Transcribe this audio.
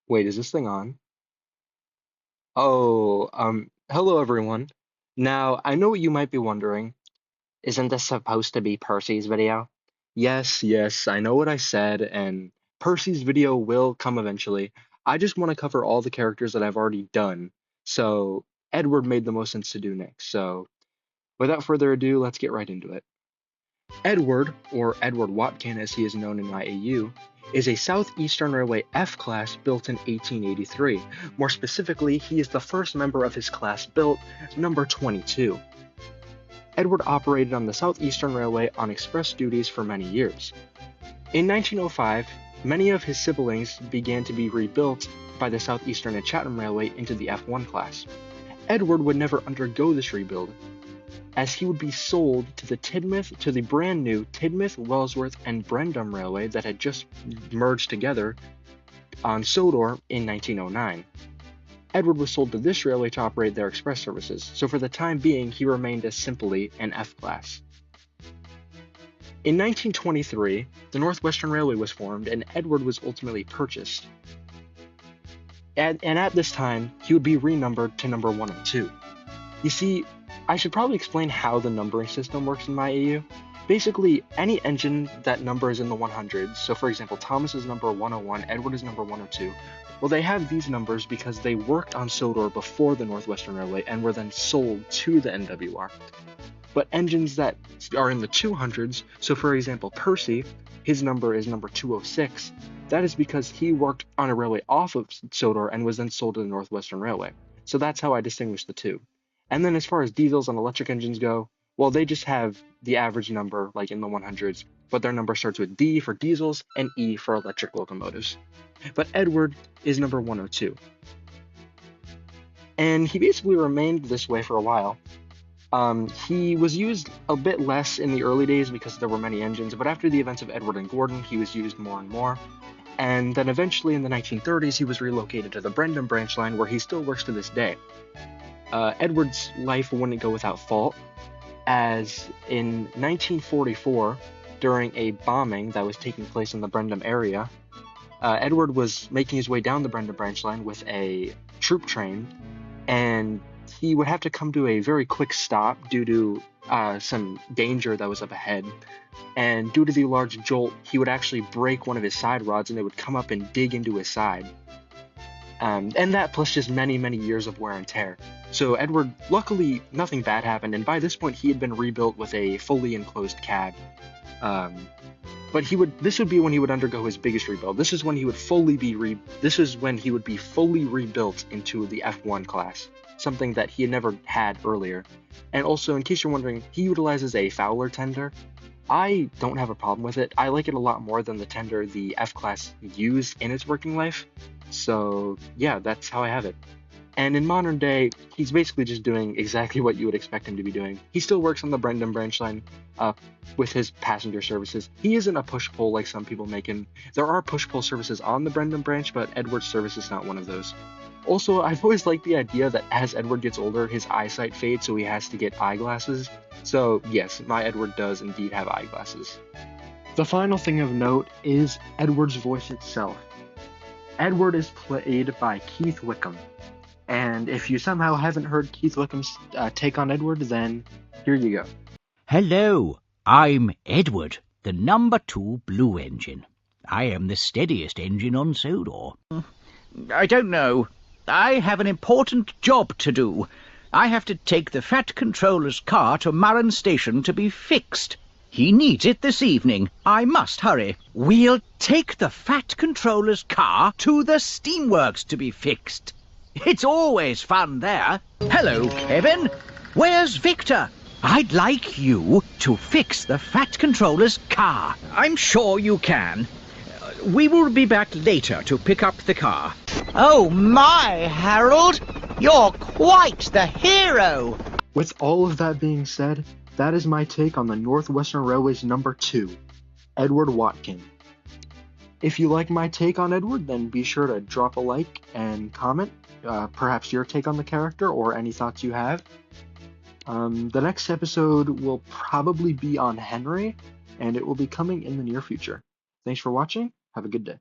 Wait, is this thing on? Oh, hello everyone. Now, I know what you might be wondering. Isn't this supposed to be Percy's video? Yes, I know what I said, and Percy's video will come eventually. I just want to cover all the characters that I've already done. So, Edward made the most sense to do next. So, without further ado, let's get right into it. Edward, or Edward Watkin as he is known in my AU, is a Southeastern Railway F class built in 1883. More specifically, he is the first member of his class built, number 22. Edward operated on the Southeastern Railway on express duties for many years. In 1905, many of his siblings began to be rebuilt by the Southeastern and Chatham Railway into the F1 class. Edward would never undergo this rebuild, as he would be sold to the brand new Tidmouth, Wellsworth, and Brendam Railway that had just merged together on Sodor in 1909. Edward was sold to this railway to operate their express services, so for the time being he remained as simply an F-class. In 1923, the Northwestern Railway was formed and Edward was ultimately purchased. And at this time, he would be renumbered to number 102. You see, I should probably explain how the numbering system works in my AU. Basically, any engine that numbers in the 100s, so for example, Thomas is number 101, Edward is number 102, well, they have these numbers because they worked on Sodor before the Northwestern Railway and were then sold to the NWR. But engines that are in the 200s, so for example, Percy, his number is number 206, that is because he worked on a railway off of Sodor and was then sold to the Northwestern Railway. So that's how I distinguish the two. And then as far as diesels and electric engines go, well, they just have the average number, like in the 100s, but their number starts with D for diesels and E for electric locomotives. But Edward is number 102. And he basically remained this way for a while. He was used a bit less in the early days because there were many engines, but after the events of Edward and Gordon, he was used more and more. And then eventually in the 1930s, he was relocated to the Brendam branch line where he still works to this day. Edward's life wouldn't go without fault, as in 1944, during a bombing that was taking place in the Brendam area, Edward was making his way down the Brendam branch line with a troop train, and he would have to come to a very quick stop due to some danger that was up ahead. And due to the large jolt, he would actually break one of his side rods and it would come up and dig into his side. And that plus just many years of wear and tear. So Edward, luckily, nothing bad happened, and by this point he had been rebuilt with a fully enclosed cab. But this would be when he would undergo his biggest rebuild. This is when he would be fully rebuilt into the F1 class, something that he had never had earlier. And also, in case you're wondering, he utilizes a Fowler tender. I don't have a problem with it. I like it a lot more than the tender the F-class used in its working life. So yeah, that's how I have it. And in modern day, he's basically just doing exactly what you would expect him to be doing. He still works on the Brendam branch line with his passenger services. He isn't a push-pull like some people make him. There are push-pull services on the Brendam branch, but Edward's service is not one of those. Also, I've always liked the idea that as Edward gets older, his eyesight fades, so he has to get eyeglasses. So yes, my Edward does indeed have eyeglasses. The final thing of note is Edward's voice itself. Edward is played by Keith Wickham. And if you somehow haven't heard Keith Wickham's take on Edward, then here you go. Hello, I'm Edward, the number 2 blue engine. I am the steadiest engine on Sodor. I don't know. I have an important job to do. I have to take the Fat Controller's car to Murren Station to be fixed. He needs it this evening. I must hurry. We'll take the Fat Controller's car to the steamworks to be fixed. It's always fun there. Hello, Kevin. Where's Victor? I'd like you to fix the Fat Controller's car. I'm sure you can. We will be back later to pick up the car. Oh my, Harold! You're quite the hero! With all of that being said, that is my take on the Northwestern Railway's number 2, Edward Watkin. If you like my take on Edward, then be sure to drop a like and comment, perhaps your take on the character or any thoughts you have. The next episode will probably be on Henry, and it will be coming in the near future. Thanks for watching. Have a good day.